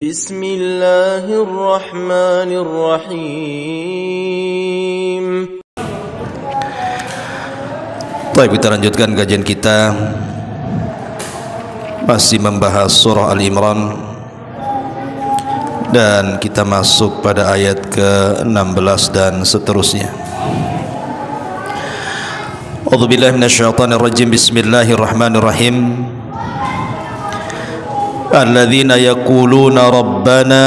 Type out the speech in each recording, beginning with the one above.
Bismillahirrahmanirrahim. Baik, kita lanjutkan kajian kita, masih membahas surah Al-Imran, dan kita masuk pada ayat ke-16 dan seterusnya. A'udzubillahi minasyaitonirrajim. Bismillahirrahmanirrahim. Alladzina yaquluna rabbana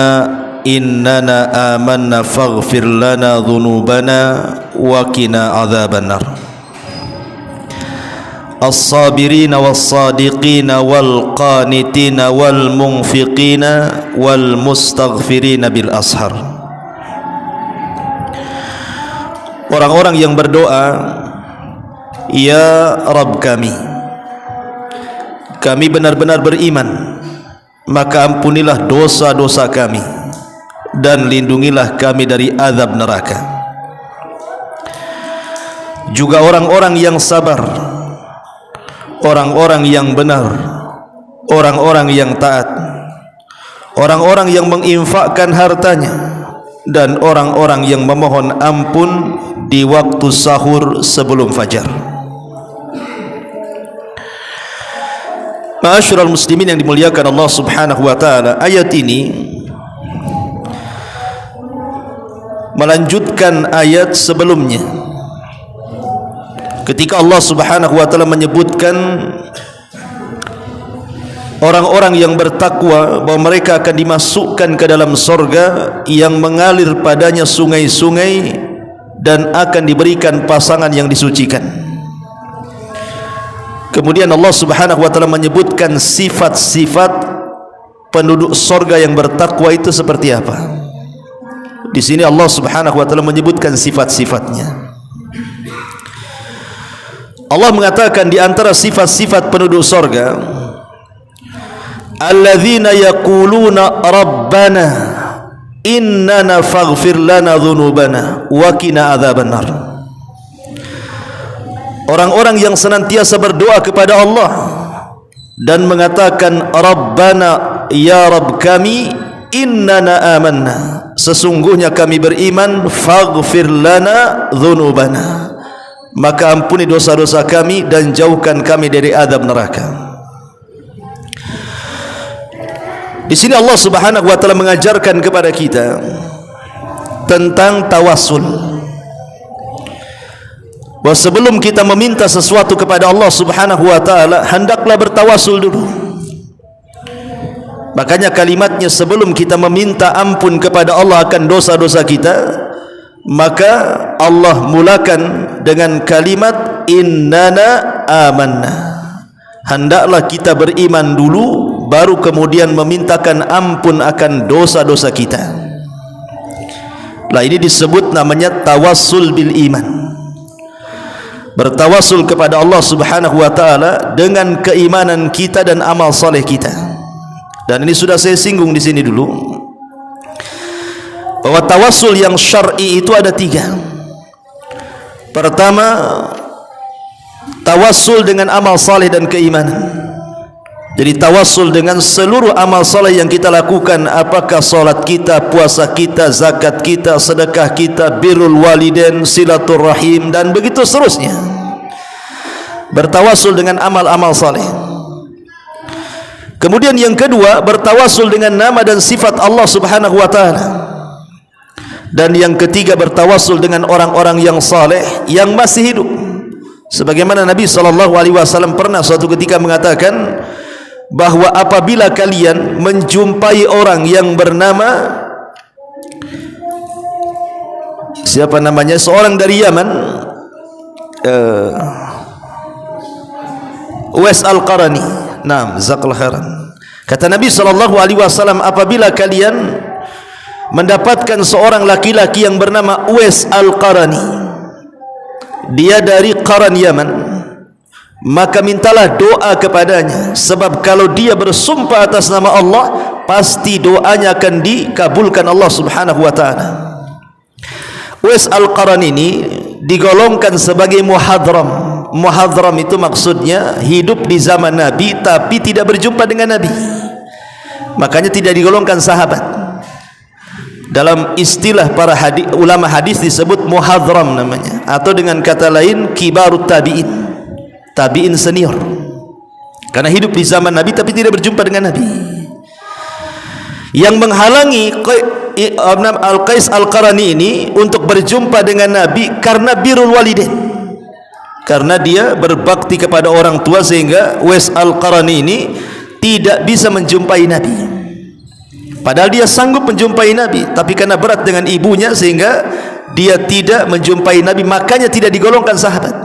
innana amanna faghfir lana dhunubana wa qina adzabannar. As-sabirina was-sadiqina wal-qanitina wal-munfiqina wal-mustaghfirina bil ashar. Orang-orang yang berdoa, ya Rabb kami benar-benar beriman, maka ampunilah dosa-dosa kami dan lindungilah kami dari azab neraka. Juga orang-orang yang sabar, orang-orang yang benar, orang-orang yang taat, orang-orang yang menginfakkan hartanya, dan orang-orang yang memohon ampun di waktu sahur sebelum fajar. Ma'asyiral muslimin yang dimuliakan Allah Subhanahu wa taala, ayat ini melanjutkan ayat sebelumnya. Ketika Allah Subhanahu wa taala menyebutkan orang-orang yang bertakwa bahwa mereka akan dimasukkan ke dalam surga yang mengalir padanya sungai-sungai dan akan diberikan pasangan yang disucikan. Kemudian Allah Subhanahu wa taala menyebutkan sifat-sifat penduduk surga yang bertakwa itu seperti apa. Di sini Allah Subhanahu wa taala menyebutkan sifat-sifatnya. Allah mengatakan di antara sifat-sifat penduduk surga, alladzina yaquluna rabbana innana faghfir lana dhunubana wa qina adzabannar. Orang-orang yang senantiasa berdoa kepada Allah dan mengatakan Rabbana, ya Rabb kami, innana amanna, sesungguhnya kami beriman, faghfir lana dhunubana, maka ampuni dosa-dosa kami dan jauhkan kami dari azab neraka. Di sini Allah Subhanahu wa taala mengajarkan kepada kita tentang tawassul. Bahwa sebelum kita meminta sesuatu kepada Allah Subhanahu wa taala, hendaklah bertawasul dulu. Makanya kalimatnya, sebelum kita meminta ampun kepada Allah akan dosa-dosa kita, maka Allah mulakan dengan kalimat innana amanna. Hendaklah kita beriman dulu, baru kemudian memintakan ampun akan dosa-dosa kita. Lah, ini disebut namanya tawassul bil iman. Bertawasul kepada Allah Subhanahu wa taala dengan keimanan kita dan amal saleh kita. Dan ini sudah saya singgung di sini dulu, bahwa tawassul yang syar'i itu ada 3. Pertama, tawassul dengan amal saleh dan keimanan. Jadi tawassul dengan seluruh amal saleh yang kita lakukan, apakah salat kita, puasa kita, zakat kita, sedekah kita, birrul walidain, silaturrahim, dan begitu seterusnya. Bertawassul dengan amal-amal saleh. Kemudian yang kedua, bertawassul dengan nama dan sifat Allah Subhanahu wa taala. Dan yang ketiga, bertawassul dengan orang-orang yang saleh yang masih hidup. Sebagaimana Nabi SAW pernah suatu ketika mengatakan bahwa apabila kalian menjumpai orang yang bernama siapa namanya, seorang dari Yaman, Uwais Al-Qarani, naam, jazakallahu khairan. Kata Nabi SAW, apabila kalian mendapatkan seorang laki-laki yang bernama Uwais Al-Qarani, dia dari Qaran Yaman, maka mintalah doa kepadanya, sebab kalau dia bersumpah atas nama Allah, pasti doanya akan dikabulkan Allah Subhanahu wa taala. Uwais Al-Qarani ini digolongkan sebagai muhadram. Muhadram itu maksudnya hidup di zaman Nabi tapi tidak berjumpa dengan Nabi. makanya tidak digolongkan sahabat. Dalam istilah para ulama hadis disebut muhadram namanya, atau dengan kata lain kibarut tabi'in, tabi'in senior, karena hidup di zaman Nabi tapi tidak berjumpa dengan Nabi. Yang menghalangi Al-Qais Al-Qarani ini untuk berjumpa dengan Nabi karena birrul walidain, karena dia berbakti kepada orang tua, sehingga Uwais Al-Qarani ini tidak bisa menjumpai Nabi. Padahal dia sanggup menjumpai Nabi, tapi karena berat dengan ibunya sehingga dia tidak menjumpai Nabi, makanya tidak digolongkan sahabat.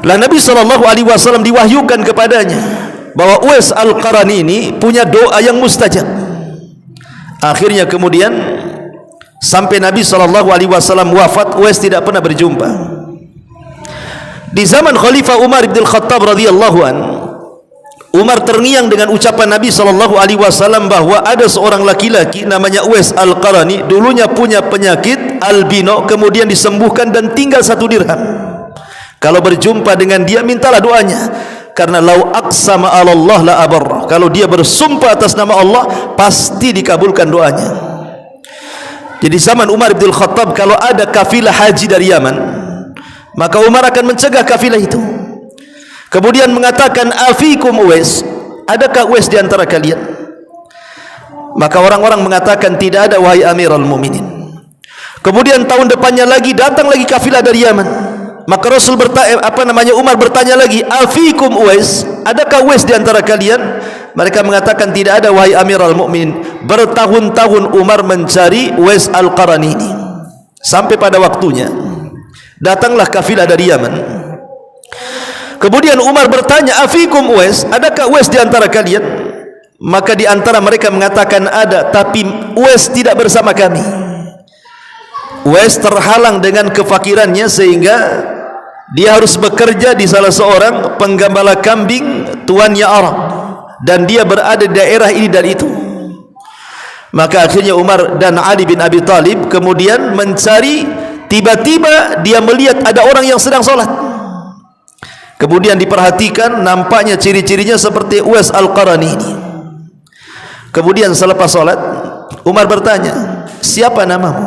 Lah Nabi SAW diwahyukan kepadanya bahwa Uwais Al-Qarani ini punya doa yang mustajab. Akhirnya kemudian sampai Nabi SAW wafat, Uwais tidak pernah berjumpa. Di zaman Khalifah Umar bin Khattab radhiyallahu anhu, Umar terngiang dengan ucapan Nabi SAW bahwa ada seorang laki-laki namanya Uwais Al-Qarani, dulunya punya penyakit albino, kemudian disembuhkan dan tinggal 1 dirham. Kalau berjumpa dengan dia mintalah doanya, karena lau aqsama 'ala Allah la abarra, kalau dia bersumpah atas nama Allah pasti dikabulkan doanya. Jadi zaman Umar bin Khattab kalau ada kafilah haji dari Yaman, maka Umar akan mencegah kafilah itu. Kemudian mengatakan, afikum Uwais, adakah Uwais di antara kalian? Maka orang-orang mengatakan tidak ada, wahai Amirul Mukminin. Kemudian tahun depannya lagi datang lagi kafilah dari Yaman, maka Rasul Umar bertanya lagi, afikum Uwais, adakah Uwais di antara kalian? Mereka mengatakan tidak ada, wahai Amirul Mukminin. Bertahun-tahun Umar mencari Uwais Al-Qarani ini, sampai pada waktunya datanglah kafilah dari Yaman. Kemudian Umar bertanya, afikum Uwais, adakah Uwais di antara kalian? Maka di antara mereka mengatakan ada, tapi Uwais tidak bersama kami. Uwais terhalang dengan kefakirannya sehingga dia harus bekerja di salah seorang penggembala kambing tuannya Arab, dan dia berada di daerah ini dan itu. Maka akhirnya Umar dan Ali bin Abi Thalib kemudian mencari. Tiba-tiba dia melihat ada orang yang sedang sholat. Kemudian diperhatikan, nampaknya ciri-cirinya seperti Uwais Al-Qarani ini. Kemudian selepas sholat, Umar bertanya, siapa namamu?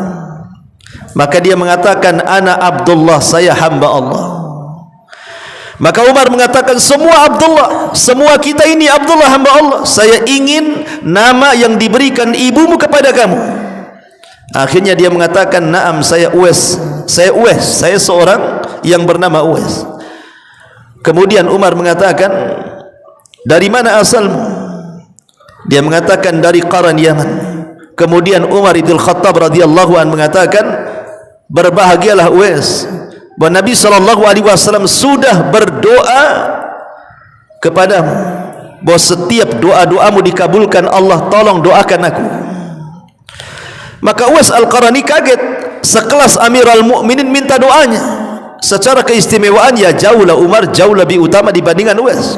Maka dia mengatakan, ana Abdullah, saya hamba Allah. Maka Umar mengatakan, semua Abdullah, semua kita ini Abdullah hamba Allah. Saya ingin nama yang diberikan ibumu kepada kamu. Akhirnya dia mengatakan, naam, saya Uwais, saya seorang yang bernama Uwais. Kemudian Umar mengatakan, dari mana asalmu? Dia mengatakan dari Qaran Yaman. Kemudian Umar bin Khattab radhiyallahu anhu mengatakan, berbahagialah Uwais, bahwa Nabi SAW sudah berdoa kepadamu bahwa setiap doa-doamu dikabulkan Allah, tolong doakan aku. Maka Uwais Al-Qarani kaget, sekelas Amirul Mukminin minta doanya. Secara keistimewaan ya jauhlah Umar jauh lebih utama dibandingkan Uwais.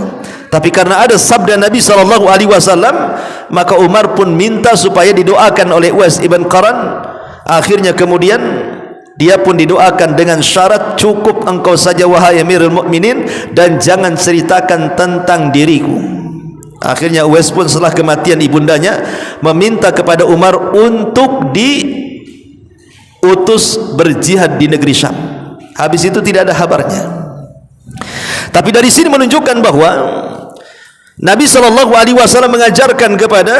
Tapi karena ada sabda Nabi SAW, maka Umar pun minta supaya didoakan oleh Uwais ibn Qaran. Akhirnya kemudian dia pun didoakan dengan syarat, cukup engkau saja wahai Amirul Mukminin, dan jangan ceritakan tentang diriku. Akhirnya Uwais pun setelah kematian ibundanya meminta kepada Umar untuk diutus berjihad di negeri Syam. Habis itu tidak ada kabarnya. Tapi dari sini menunjukkan bahwa Nabi SAW mengajarkan kepada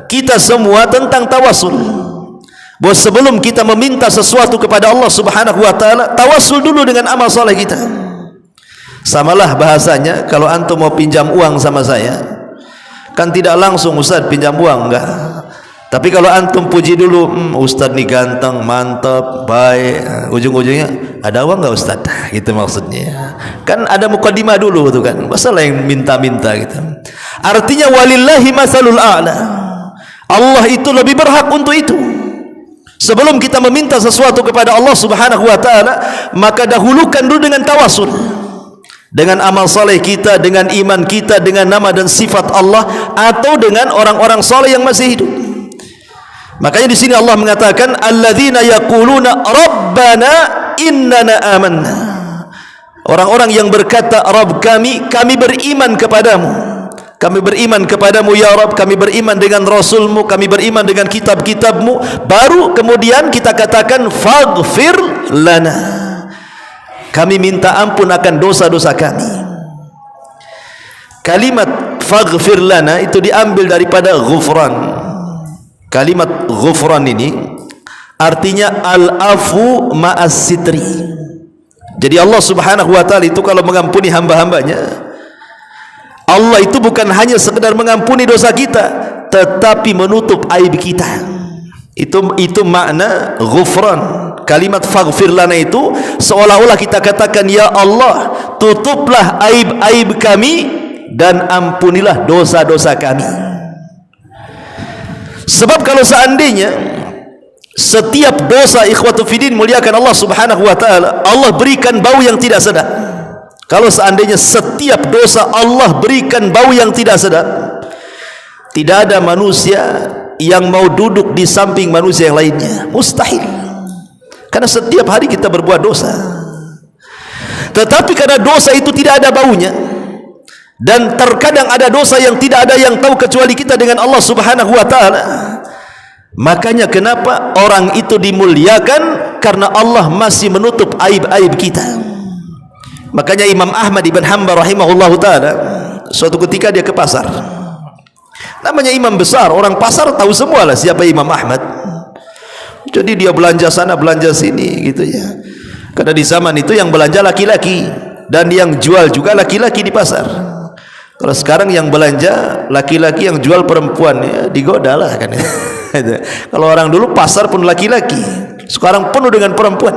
kita semua tentang tawasul. Bahwa sebelum kita meminta sesuatu kepada Allah Subhanahu wa taala, tawasul dulu dengan amal soleh kita. Samalah bahasanya, kalau antum mau pinjam uang sama saya, kan tidak langsung Ustaz pinjam uang, enggak. Tapi kalau antum puji dulu, Ustaz nih ganteng, mantap, baik, ujung-ujungnya ada uang enggak Ustaz? Gitu maksudnya. Kan ada mukaddimah dulu tuh kan. Masalah yang minta-minta gitu. Artinya walillahi masalul a'la. Allah itu lebih berhak untuk itu. Sebelum kita meminta sesuatu kepada Allah Subhanahu wa taala, maka dahulukan dulu dengan tawasul. Dengan amal saleh kita, dengan iman kita, dengan nama dan sifat Allah, atau dengan orang-orang saleh yang masih hidup. Makanya di sini Allah mengatakan, alladzina yaquluna rabbana innana amanna. Orang-orang yang berkata, Rabb kami beriman kepadamu. kami beriman kepadamu ya Rabb, kami beriman dengan Rasulmu, kami beriman dengan kitab-kitabmu, baru kemudian kita katakan faghfir lana, kami minta ampun akan dosa-dosa kami. Kalimat faghfir lana itu diambil daripada ghufran. Kalimat ghufran ini artinya al-afu ma'as sitri. Jadi Allah Subhanahu wa taala itu kalau mengampuni hamba-hambanya, Allah itu bukan hanya sekedar mengampuni dosa kita, tetapi menutup aib kita. Itu makna ghufran. Kalimat faghfir lana itu seolah-olah kita katakan, ya Allah, tutuplah aib-aib kami dan ampunilah dosa-dosa kami. Sebab kalau seandainya setiap dosa, ikhwatu fiddin muliakan Allah Subhanahu wa taala, Allah berikan bau yang tidak sedap. Kalau seandainya setiap dosa Allah berikan bau yang tidak sedap, tidak ada manusia yang mau duduk di samping manusia yang lainnya, mustahil. Karena setiap hari kita berbuat dosa. Tetapi karena dosa itu tidak ada baunya, dan terkadang ada dosa yang tidak ada yang tahu kecuali kita dengan Allah Subhanahu wa taala, makanya kenapa orang itu dimuliakan, karena Allah masih menutup aib-aib kita. Makanya Imam Ahmad ibn Hanbal rahimahullahu taala, suatu ketika dia ke pasar. Namanya imam besar, orang pasar tahu semua lah siapa Imam Ahmad. Jadi dia belanja sana belanja sini gitu ya. Karena di zaman itu yang belanja laki-laki dan yang jual juga laki-laki di pasar. Kalau sekarang yang belanja laki-laki, yang jual perempuan, ya digoda lah kan. Kalau orang dulu pasar pun laki-laki, sekarang penuh dengan perempuan.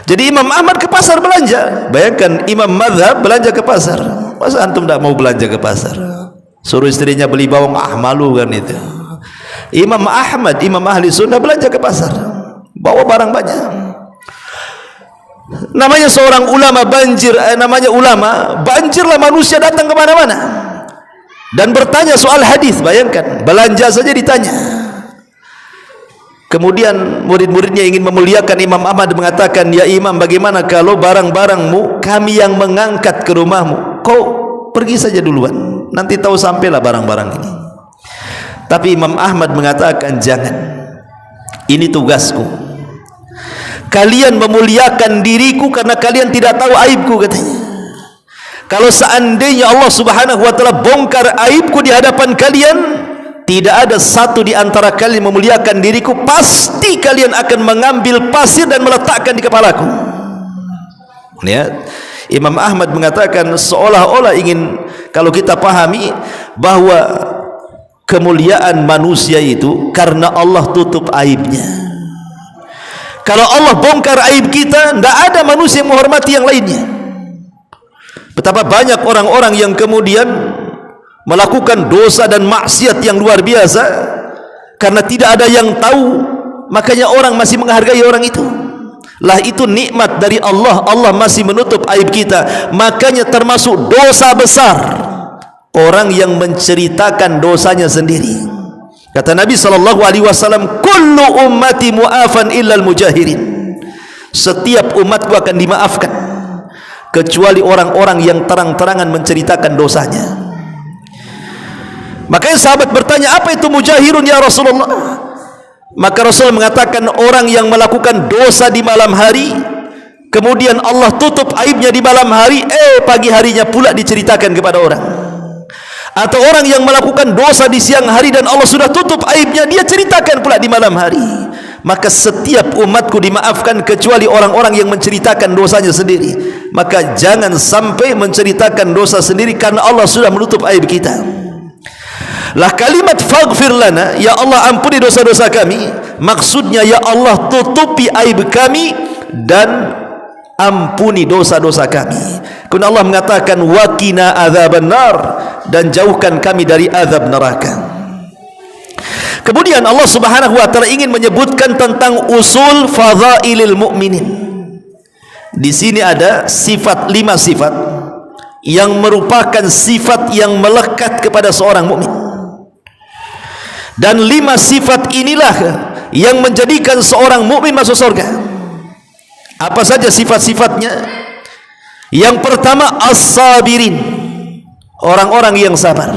Jadi Imam Ahmad ke pasar belanja. Bayangkan imam mazhab belanja ke pasar. Masa antum tidak mau belanja ke pasar? Suruh istrinya beli bawang, malu kan itu. Imam Ahmad, imam ahli sunnah, belanja ke pasar, bawa barang banyak. Namanya seorang ulama banjir, namanya ulama banjirlah, manusia datang ke mana-mana dan bertanya soal hadis. Bayangkan, belanja saja ditanya. Kemudian murid-muridnya ingin memuliakan Imam Ahmad, mengatakan, ya Imam, bagaimana kalau barang-barangmu kami yang mengangkat ke rumahmu, kau pergi saja duluan, nanti tahu sampailah barang-barang ini. Tapi Imam Ahmad mengatakan, jangan, ini tugasku. Kalian memuliakan diriku karena kalian tidak tahu aibku, katanya. Kalau seandainya Allah Subhanahu wa taala bongkar aibku di hadapan kalian, tidak ada satu di antara kalian memuliakan diriku, pasti kalian akan mengambil pasir dan meletakkan di kepalaku. Lihat, Imam Ahmad mengatakan seolah-olah ingin kalau kita pahami bahwa kemuliaan manusia itu karena Allah tutup aibnya. Kalau Allah bongkar aib kita, tidak ada manusia yang menghormati yang lainnya. Betapa banyak orang-orang yang kemudian melakukan dosa dan maksiat yang luar biasa karena tidak ada yang tahu, makanya orang masih menghargai orang itu. Lah itu nikmat dari Allah, Allah masih menutup aib kita. Makanya termasuk dosa besar orang yang menceritakan dosanya sendiri. Kata Nabi SAW, kullu ummati mu'afan illal mujahirin. Setiap umatku akan dimaafkan kecuali orang-orang yang terang-terangan menceritakan dosanya. Makanya sahabat bertanya, apa itu mujahirun ya Rasulullah? Maka Rasul mengatakan, orang yang melakukan dosa di malam hari, kemudian Allah tutup aibnya di malam hari, pagi harinya pula diceritakan kepada orang. Atau orang yang melakukan dosa di siang hari dan Allah sudah tutup aibnya, dia ceritakan pula di malam hari. Maka setiap umatku dimaafkan kecuali orang-orang yang menceritakan dosanya sendiri. Maka jangan sampai menceritakan dosa sendiri karena Allah sudah menutup aib kita. Lah kalimat faghfir lana, ya Allah ampuni dosa-dosa kami, maksudnya ya Allah tutupi aib kami dan ampuni dosa-dosa kami. Kemudian Allah mengatakan waqina adzabannar, dan jauhkan kami dari azab neraka. Kemudian Allah Subhanahu wa taala ingin menyebutkan tentang usul fadhailil mukminin. Di sini ada sifat, 5 sifat yang merupakan sifat yang melekat kepada seorang mukmin. Dan 5 sifat inilah yang menjadikan seorang mukmin masuk surga. Apa saja sifat-sifatnya? Yang pertama, as-sabirin, orang-orang yang sabar.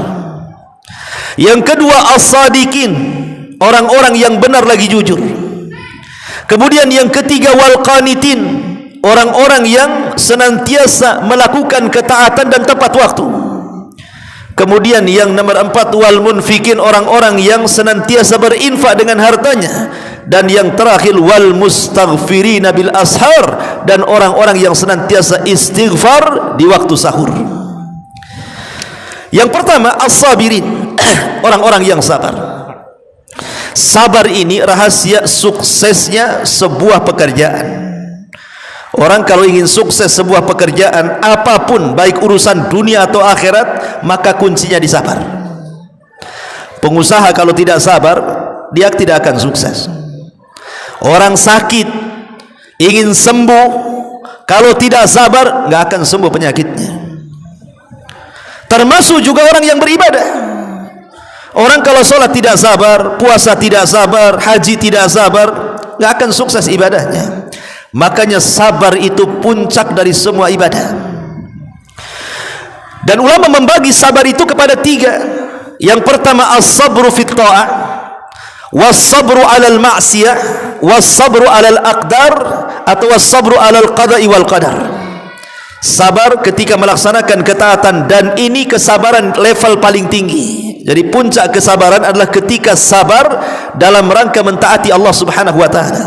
Yang kedua as-sadiqin, orang-orang yang benar lagi jujur. Kemudian yang ketiga wal qanitin, orang-orang yang senantiasa melakukan ketaatan dan tepat waktu. Kemudian yang nomor 4 wal munfikin, orang-orang yang senantiasa berinfak dengan hartanya. Dan yang terakhir wal mustaghfirina bil ashar, dan orang-orang yang senantiasa istighfar di waktu sahur. Yang pertama as-sabirin, orang-orang yang sabar. Sabar ini rahasia suksesnya sebuah pekerjaan. Orang kalau ingin sukses sebuah pekerjaan apapun, baik urusan dunia atau akhirat, maka kuncinya di sabar. Pengusaha kalau tidak sabar, dia tidak akan sukses. Orang sakit ingin sembuh, kalau tidak sabar nggak akan sembuh penyakitnya. Termasuk juga orang yang beribadah. Orang kalau sholat tidak sabar, puasa tidak sabar, haji tidak sabar, nggak akan sukses ibadahnya. Makanya sabar itu puncak dari semua ibadah. Dan ulama membagi sabar itu kepada 3. Yang pertama as-sabru fit ta'ah, was-sabru 'alal ma'siyah, was-sabru 'alal aqdar, atau was-sabru 'alal qada'i wal qadar. Sabar ketika melaksanakan ketaatan, dan ini kesabaran level paling tinggi. Jadi puncak kesabaran adalah ketika sabar dalam rangka mentaati Allah Subhanahu wa taala.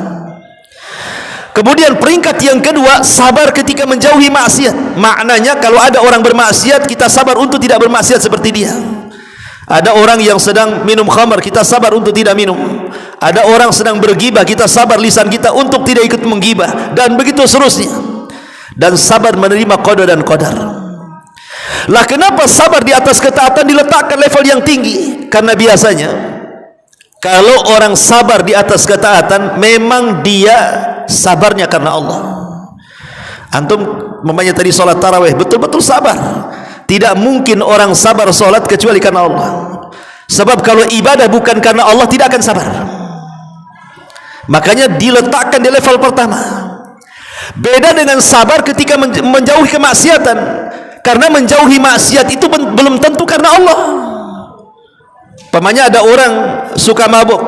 Kemudian peringkat yang kedua, sabar ketika menjauhi maksiat. Maknanya kalau ada orang bermaksiat, kita sabar untuk tidak bermaksiat seperti dia. Ada orang yang sedang minum khamar, kita sabar untuk tidak minum. Ada orang sedang bergibah, kita sabar lisan kita untuk tidak ikut menggibah, dan begitu seterusnya. Dan sabar menerima qada dan qadar. Lah kenapa sabar di atas ketaatan diletakkan level yang tinggi? Karena biasanya kalau orang sabar di atas ketaatan, memang dia sabarnya karena Allah. Antum memangnya tadi sholat tarawih, betul-betul sabar. Tidak mungkin orang sabar sholat kecuali karena Allah. Sebab kalau ibadah bukan karena Allah, tidak akan sabar. Makanya diletakkan di level pertama. Beda dengan sabar ketika menjauhi kemaksiatan. Karena menjauhi maksiat itu belum tentu karena Allah. Pamannya ada orang suka mabuk,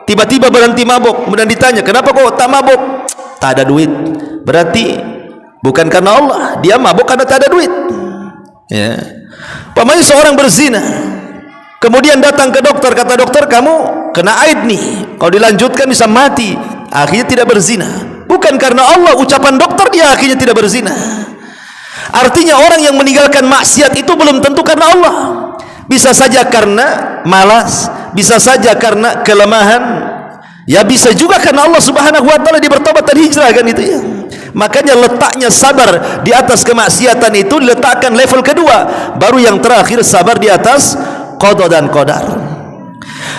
tiba-tiba berhenti mabuk, kemudian ditanya, kenapa kok tak mabuk? Tak ada duit. Berarti bukan karena Allah, dia mabuk karena tak ada duit. Ya. Pamannya seorang berzina, kemudian datang ke dokter, kata dokter, kamu kena aid nih, kalau dilanjutkan bisa mati. Akhirnya tidak berzina. Bukan karena Allah, ucapan dokter, dia akhirnya tidak berzina. Artinya orang yang meninggalkan maksiat itu belum tentu karena Allah. Bisa saja karena malas, bisa saja karena kelemahan, ya bisa juga karena Allah Subhanahu wa taala, dia bertobat dan hijrah, kan itu ya. Makanya letaknya sabar di atas kemaksiatan itu diletakkan level kedua, baru yang terakhir sabar di atas qada dan qadar.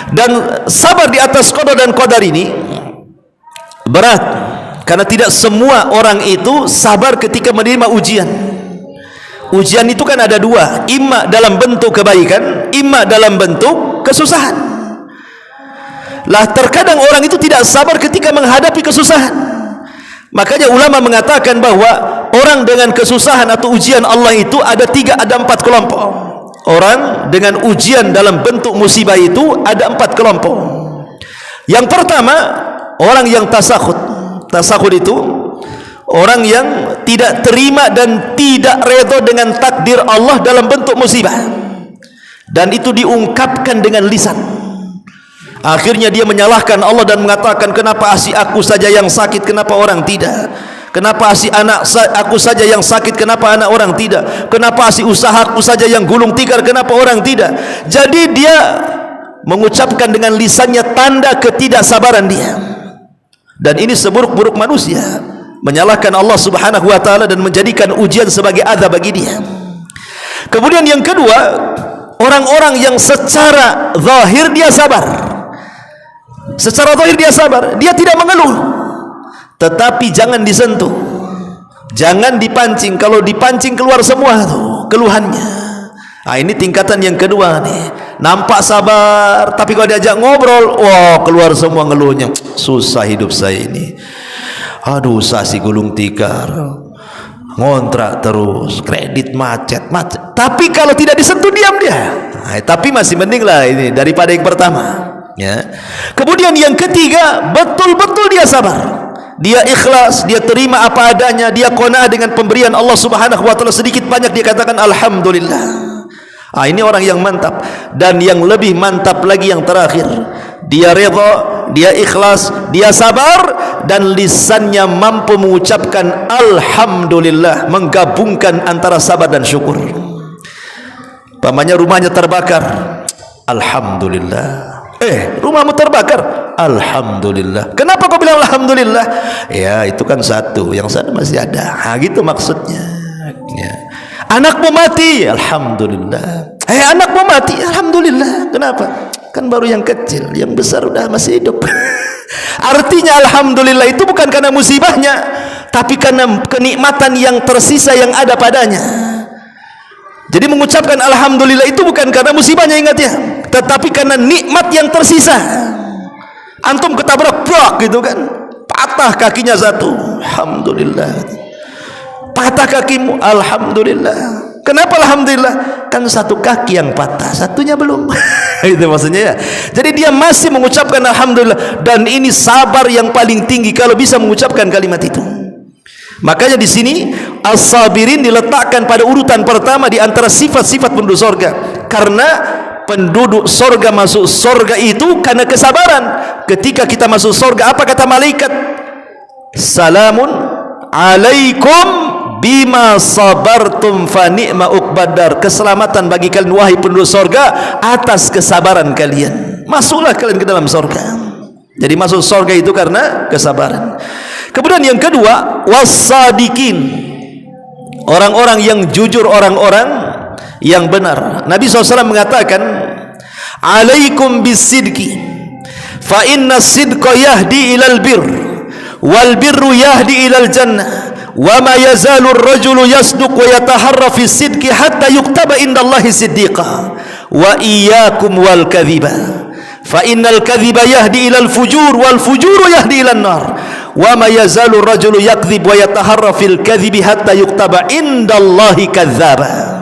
Dan sabar di atas qada dan qadar ini berat, karena tidak semua orang itu sabar ketika menerima ujian. Ujian itu kan ada 2, imma dalam bentuk kebaikan, imma dalam bentuk kesusahan. Lah terkadang orang itu tidak sabar ketika menghadapi kesusahan. Makanya ulama mengatakan bahwa orang dengan kesusahan atau ujian Allah itu ada 4 kelompok. Orang dengan ujian dalam bentuk musibah itu ada 4 kelompok. Yang pertama, orang yang tasakhut. Tasakhut itu orang yang tidak terima dan tidak redha dengan takdir Allah dalam bentuk musibah, dan itu diungkapkan dengan lisan. Akhirnya dia menyalahkan Allah dan mengatakan, kenapa asih aku saja yang sakit, kenapa orang tidak? Kenapa asih anak aku saja yang sakit, kenapa anak orang tidak? Kenapa asih usahaku saja yang gulung tikar, kenapa orang tidak? Jadi dia mengucapkan dengan lisannya tanda ketidaksabaran dia. Dan ini seburuk-buruk manusia, menyalahkan Allah Subhanahu wa taala dan menjadikan ujian sebagai azab bagi dia. Kemudian yang kedua, orang-orang yang secara zahir dia sabar. Secara zahir dia sabar, dia tidak mengeluh. Tetapi jangan disentuh, jangan dipancing. Kalau dipancing keluar semua tuh keluhannya. Nah, ini tingkatan yang kedua nih. Nampak sabar, tapi kalau diajak ngobrol, wah keluar semua ngeluhnya. Susah hidup saya ini. Aduh, sasi gulung tikar, ngontrak terus, kredit macet. Tapi kalau tidak disentuh diam dia. Tapi masih mending lah ini daripada yang pertama. Ya. Kemudian yang ketiga, betul-betul dia sabar. Dia ikhlas, dia terima apa adanya, dia qanaah dengan pemberian Allah Subhanahu wa taala, sedikit banyak dia katakan alhamdulillah. Ini orang yang mantap. Dan yang lebih mantap lagi yang terakhir, dia redha, dia ikhlas, dia sabar, dan lisannya mampu mengucapkan alhamdulillah, menggabungkan antara sabar dan syukur. Pamannya rumahnya terbakar, alhamdulillah. Rumahmu terbakar, alhamdulillah. Kenapa kau bilang alhamdulillah? Ya, itu kan satu, yang satu masih ada. Gitu maksudnya. Ya. Anakmu mati, alhamdulillah. Anakmu mati, alhamdulillah. Kenapa? Kan baru yang kecil, yang besar udah masih hidup. Artinya alhamdulillah itu bukan karena musibahnya, tapi karena kenikmatan yang tersisa yang ada padanya. Jadi mengucapkan alhamdulillah itu bukan karena musibahnya, ingat ya, tetapi karena nikmat yang tersisa. Antum ketabrak brak gitu kan, patah kakinya satu, alhamdulillah. Patah kakimu, alhamdulillah. Kenapa alhamdulillah? Kan satu kaki yang patah, satunya belum. Itu maksudnya ya. Jadi dia masih mengucapkan alhamdulillah, dan ini sabar yang paling tinggi kalau bisa mengucapkan kalimat itu. Makanya di sini as-sabirin diletakkan pada urutan pertama di antara sifat-sifat penduduk surga. Karena penduduk surga masuk surga itu karena kesabaran. Ketika kita masuk surga, apa kata malaikat? Salamun alaikum bima sabartum fa ni'ma uqbadar. Keselamatan bagi kalian wahai penduduk surga atas kesabaran kalian. Masuklah kalian ke dalam surga. Jadi masuk surga itu karena kesabaran. Kemudian yang kedua, wassadiqin, orang-orang yang jujur, orang-orang yang benar. Nabi SAW mengatakan, alaikum bisidqi fa inna sidqa yahdi ilal bir wal birru yahdi ilal jannah wa ma yazalu ar-rajulu yasduq wa yataharra fi sidqi hatta yuktaba indallahi siddiqa wa iyyakum wal kadhiba fa innal kadhiba yahdi ilal fujur wal fujuru yahdi ilan nar wa ma yazalu ar-rajulu yakdzib wa yataharra fil kadhibi hatta yuktaba indallahi kadzdzaba.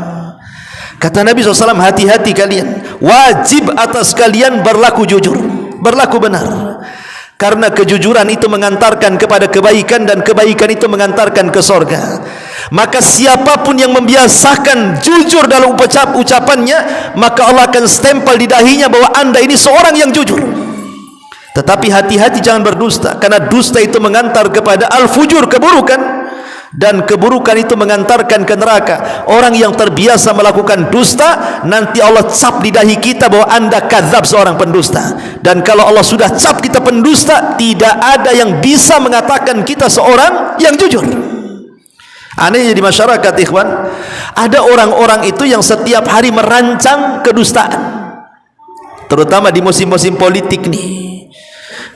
Kata Nabi SAW, hati-hati kalian, wajib atas kalian berlaku jujur, berlaku benar, karena kejujuran itu mengantarkan kepada kebaikan, dan kebaikan itu mengantarkan ke surga. Maka siapapun yang membiasakan jujur dalam ucapannya, maka Allah akan stempel di dahinya bahwa anda ini seorang yang jujur. Tetapi hati-hati jangan berdusta, karena dusta itu mengantar kepada al-fujur, keburukan, dan keburukan itu mengantarkan ke neraka. Orang yang terbiasa melakukan dusta, nanti Allah cap di dahi kita bahwa anda kadzab, seorang pendusta. Dan kalau Allah sudah cap kita pendusta, tidak ada yang bisa mengatakan kita seorang yang jujur. Anehnya di masyarakat, ikhwan, ada orang-orang itu yang setiap hari merancang kedustaan, terutama di musim-musim politik nih.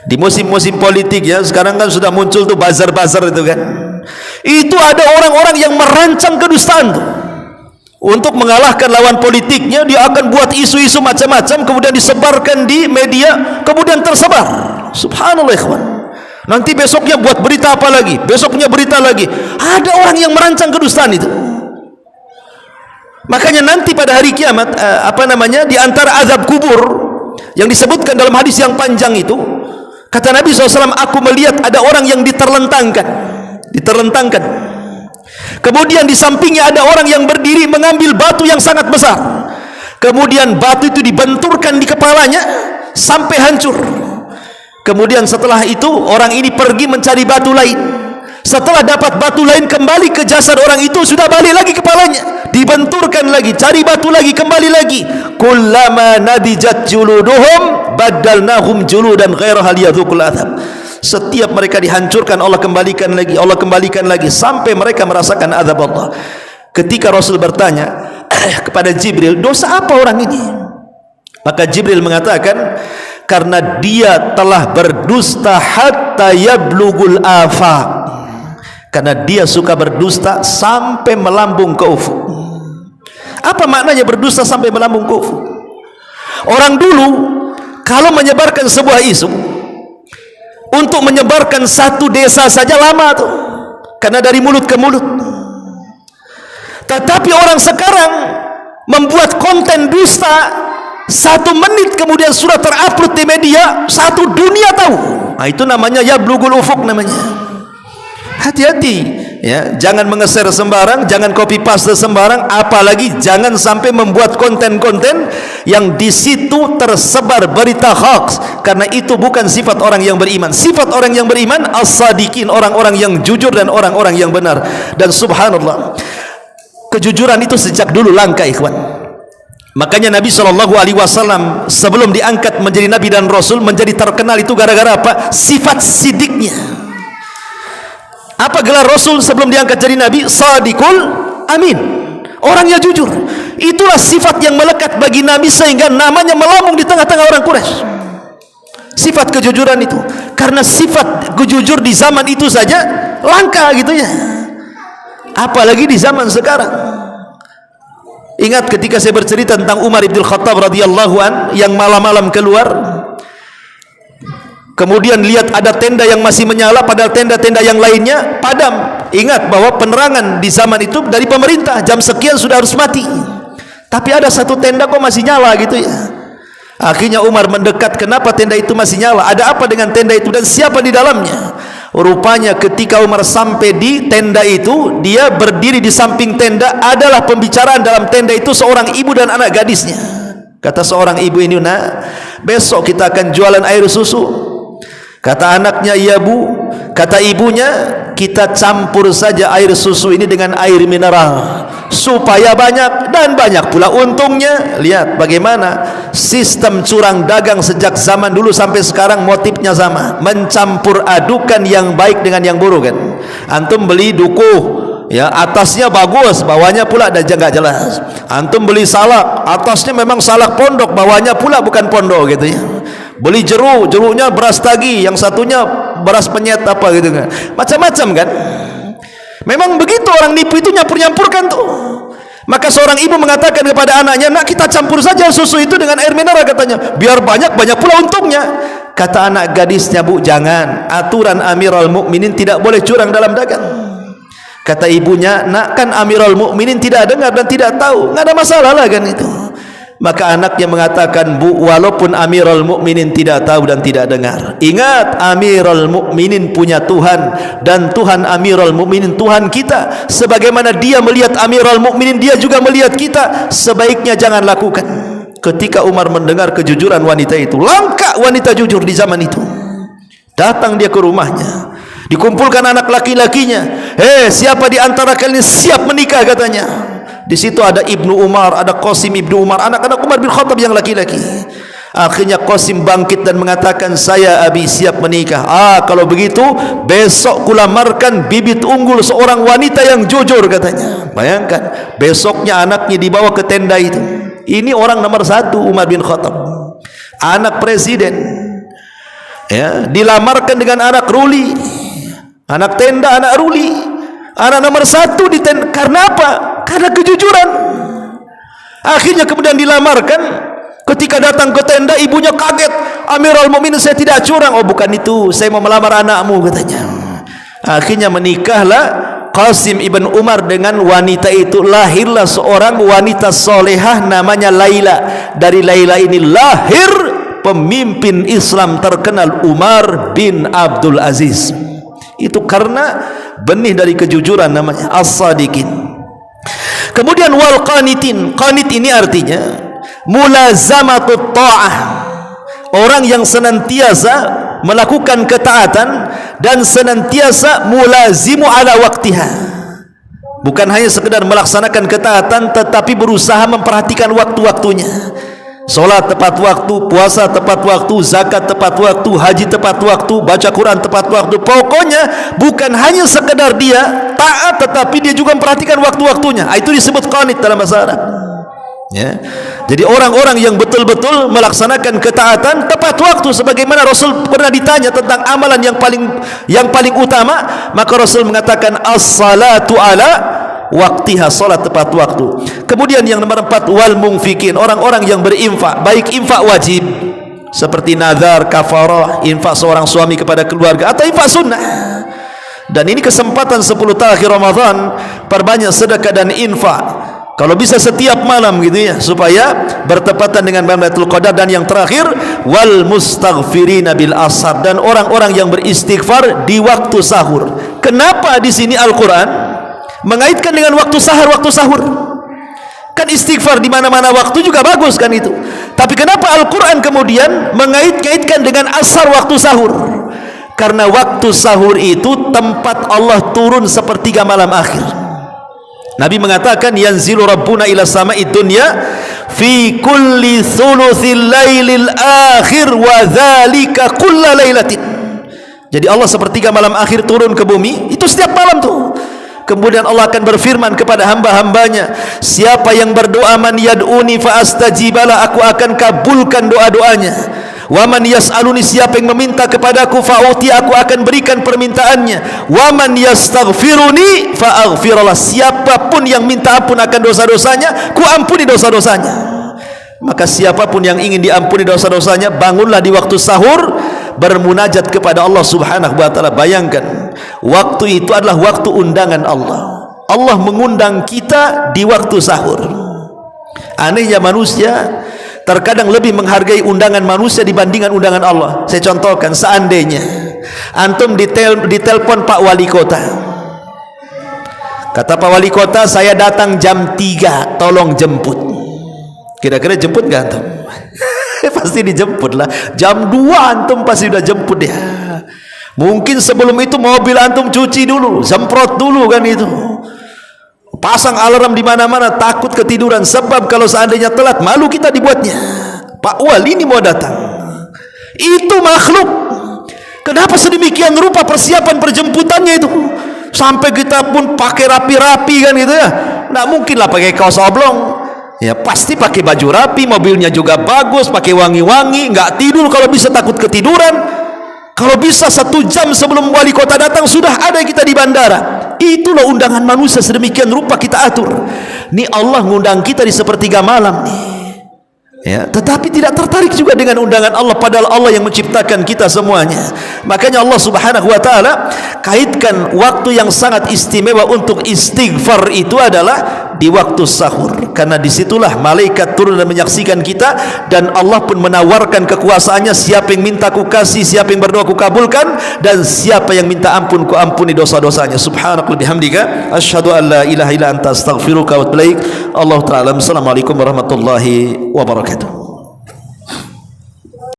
Di musim-musim politik ya, sekarang kan sudah muncul tuh bazar-bazar itu kan. Itu ada orang-orang yang merancang kedustaan tuh. Untuk mengalahkan lawan politiknya, dia akan buat isu-isu macam-macam, kemudian disebarkan di media, kemudian tersebar. Subhanallah ikhwan. Nanti besoknya buat berita apa lagi, besoknya berita lagi. Ada orang yang merancang kedustaan itu. Makanya nanti pada hari kiamat, di antara azab kubur yang disebutkan dalam hadis yang panjang itu, kata Nabi SAW, aku melihat ada orang yang diterlentangkan. Kemudian di sampingnya ada orang yang berdiri mengambil batu yang sangat besar. Kemudian batu itu dibenturkan di kepalanya sampai hancur. Kemudian setelah itu orang ini pergi mencari batu lain. Setelah dapat batu lain, kembali ke jasad orang itu, sudah balik lagi kepalanya, dibenturkan lagi, cari batu lagi, kembali lagi. Kullama nadijat juluduhum badalnahum juludan ghairaha liyadzuqul adzab. Setiap mereka dihancurkan, Allah kembalikan lagi, Allah kembalikan lagi, sampai mereka merasakan azab Allah. Ketika Rasul bertanya kepada Jibril, dosa apa orang ini? Maka Jibril mengatakan, karena dia telah berdusta hatta yablugul afaq. Karena dia suka berdusta sampai melambung ke ufuk. Apa maknanya berdusta sampai melambung ke ufuk? Orang dulu kalau menyebarkan sebuah isu, untuk menyebarkan satu desa saja lama tuh, karena dari mulut ke mulut. Tetapi orang sekarang membuat konten dusta, 1 menit kemudian sudah terupload di media, satu dunia tahu. Nah, itu namanya yablugul ufuk namanya. Hati-hati ya, jangan mengeser sembarang, jangan copy paste sembarang, apalagi jangan sampai membuat konten-konten yang di situ tersebar berita hoax, karena itu bukan sifat orang yang beriman. Sifat orang yang beriman as-sadiqin, orang-orang yang jujur dan orang-orang yang benar. Dan subhanallah, kejujuran itu sejak dulu langka, ikhwan. Makanya Nabi SAW sebelum diangkat menjadi Nabi dan Rasul menjadi terkenal itu gara-gara apa? Sifat sidiknya. Apa gelar Rasul sebelum diangkat jadi Nabi? Sadiqul Amin, orangnya jujur. Itulah sifat yang melekat bagi Nabi sehingga namanya melambung di tengah-tengah orang Quraisy. Sifat kejujuran itu, karena sifat kejujur di zaman itu saja langka gitu ya, apalagi di zaman sekarang. Ingat ketika saya bercerita tentang Umar ibn Khattab radhiyallahu an yang malam-malam keluar, kemudian lihat ada tenda yang masih menyala padahal tenda-tenda yang lainnya padam. Ingat bahwa penerangan di zaman itu dari pemerintah, jam sekian sudah harus mati, tapi ada satu tenda kok masih nyala gitu ya. Akhirnya Umar mendekat, kenapa tenda itu masih nyala, ada apa dengan tenda itu dan siapa di dalamnya. Rupanya ketika Umar sampai di tenda itu, dia berdiri di samping tenda, adalah pembicaraan dalam tenda itu seorang ibu dan anak gadisnya. Kata seorang ibu ini, "Nak, besok kita akan jualan air susu." Kata anaknya, "Iya Bu." Kata ibunya, "Kita campur saja air susu ini dengan air mineral supaya banyak dan banyak pula untungnya." Lihat bagaimana sistem curang dagang sejak zaman dulu sampai sekarang, motifnya sama, mencampur adukan yang baik dengan yang buruk kan. Antum beli dukuh ya, atasnya bagus, bawahnya pula ada enggak jelas. Antum beli salak, atasnya memang salak pondok, bawahnya pula bukan pondok gitu ya. Beli jeruk, jeruknya beras tagi, yang satunya beras penyet apa gitu kan. Macam-macam kan. Memang begitu orang nipu itu nyampur-nyampurkan tuh. Maka seorang ibu mengatakan kepada anaknya, "Nak, kita campur saja susu itu dengan air mineral," katanya, "biar banyak pula untungnya." Kata anak gadisnya, "Bu, jangan. Aturan Amirul Mukminin tidak boleh curang dalam dagang." Kata ibunya, "Nak, kan Amirul Mukminin tidak dengar dan tidak tahu, nggak ada masalah lah kan itu." Maka anaknya mengatakan, "Bu, walaupun Amirul Mukminin tidak tahu dan tidak dengar, ingat Amirul Mukminin punya Tuhan, dan Tuhan Amirul Mukminin Tuhan kita. Sebagaimana dia melihat Amirul Mukminin, dia juga melihat kita. Sebaiknya jangan lakukan." Ketika Umar mendengar kejujuran wanita itu, langka wanita jujur di zaman itu. Datang dia ke rumahnya, dikumpulkan anak laki-lakinya. Siapa di antara kalian siap menikah?" katanya. Di situ ada Ibnu Umar, ada Qasim Ibnu Umar, anak-anak Umar bin Khattab yang laki-laki. Akhirnya Qasim bangkit dan mengatakan, "Saya Abi siap menikah." Kalau begitu besok kulamarkan bibit unggul seorang wanita yang jujur katanya. Bayangkan, besoknya anaknya dibawa ke tenda itu. Ini orang nomor 1 Umar bin Khattab, anak presiden ya, dilamarkan dengan anak ruli, anak tenda, anak ruli, anak nomor 1 di tenda. Karena apa? Karena kejujuran. Akhirnya kemudian dilamarkan. Ketika datang ke tenda, ibunya kaget. "Amirul Mukminin, saya tidak curang." "Oh, bukan itu, saya mau melamar anakmu," katanya. Akhirnya menikahlah Qasim ibn Umar dengan wanita itu. Lahirlah seorang wanita solehah namanya Laila. Dari Laila ini lahir pemimpin Islam terkenal, Umar bin Abdul Aziz. Itu karena benih dari kejujuran, namanya as-sadiqin. Kemudian wal qanitin. Qanit ini artinya mulazamatut ta'ah, orang yang senantiasa melakukan ketaatan dan senantiasa mulazimu ala waktiha. Bukan hanya sekedar melaksanakan ketaatan, tetapi berusaha memperhatikan waktu-waktunya. Solat tepat waktu, puasa tepat waktu, zakat tepat waktu, haji tepat waktu, baca Quran tepat waktu. Pokoknya bukan hanya sekedar dia taat, tetapi dia juga memperhatikan waktu-waktunya. Itu disebut qanit dalam bahasa Arab ya. Jadi orang-orang yang betul-betul melaksanakan ketaatan tepat waktu, sebagaimana Rasul pernah ditanya tentang amalan yang paling utama, maka Rasul mengatakan as-salatu ala waktiha, salat tepat waktu. Kemudian yang nomor 4 wal munfikin, orang-orang yang berinfak, baik infak wajib seperti nazar, kafarah, infak seorang suami kepada keluarga, atau infak sunnah. Dan ini kesempatan 10 terakhir Ramadan, perbanyak sedekah dan infak. Kalau bisa setiap malam gitu ya, supaya bertepatan dengan Lailatul Qadar. Dan yang terakhir, wal mustaghfirina bil ashar, dan orang-orang yang beristighfar di waktu sahur. Kenapa di sini Al-Qur'an mengaitkan dengan waktu sahur? Waktu sahur kan istighfar di mana-mana waktu juga bagus kan itu. Tapi kenapa Al-Qur'an kemudian mengait-ngaitkan dengan ashar, waktu sahur? Karena waktu sahur itu tempat Allah turun sepertiga malam akhir. Nabi mengatakan, yanzilu rabbuna ila sama'i dunya fi kulli thuluthil lailil akhir wa dzalika kulla lailatin. Jadi Allah sepertiga malam akhir turun ke bumi, itu setiap malam tuh. Kemudian Allah akan berfirman kepada hamba-hambanya, siapa yang berdoa, man yad'uni fa astajibala, aku akan kabulkan doa-doanya. Wa man yas'aluni, siapa yang meminta kepadaku, fa'uti, aku akan berikan permintaannya. Wa man yastaghfiruni fa aghfirullah, siapapun yang minta ampun akan dosa-dosanya, ku ampuni dosa-dosanya. Maka siapapun yang ingin diampuni dosa-dosanya, bangunlah di waktu sahur bermunajat kepada Allah Subhanahu wa taala. Bayangkan, waktu itu adalah waktu undangan Allah. Allah mengundang kita di waktu sahur. Anehnya manusia terkadang lebih menghargai undangan manusia dibandingkan undangan Allah. Saya contohkan, seandainya antum ditelepon Pak Wali Kota, kata Pak Wali Kota, saya datang jam 3, tolong jemput. Kira-kira jemput gak antum? Pasti dijemput lah. Jam 2 antum pasti sudah jemput ya. Mungkin sebelum itu mobil antum cuci dulu, semprot dulu kan itu, pasang alarm di mana-mana, takut ketiduran. Sebab kalau seandainya telat, malu kita dibuatnya. Pak Wali ini mau datang, itu makhluk. Kenapa sedemikian rupa persiapan perjemputannya itu, sampai kita pun pakai rapi-rapi kan gitu ya. Nggak mungkin lah pakai kaos oblong ya, pasti pakai baju rapi, mobilnya juga bagus, pakai wangi-wangi, nggak tidur kalau bisa, takut ketiduran. Kalau bisa 1 jam sebelum wali kota datang sudah ada kita di bandara. Itulah undangan manusia, sedemikian rupa kita atur. Ini Allah ngundang kita di sepertiga malam nih ya, tetapi tidak tertarik juga dengan undangan Allah, padahal Allah yang menciptakan kita semuanya. Makanya Allah Subhanahu wa taala kaitkan waktu yang sangat istimewa untuk istighfar itu adalah di waktu sahur, karena disitulah malaikat turun dan menyaksikan kita, dan Allah pun menawarkan kekuasaannya. Siapa yang minta ku kasih, siapa yang berdoa ku kabulkan, dan siapa yang minta ampun ku ampuni dosa-dosanya. Subhanakallahumma bihamdika asyhadu an la ilaha illa anta astaghfiruka wa atubu ilaik. Allah taala. Assalamualaikum warahmatullahi wabarakatuh.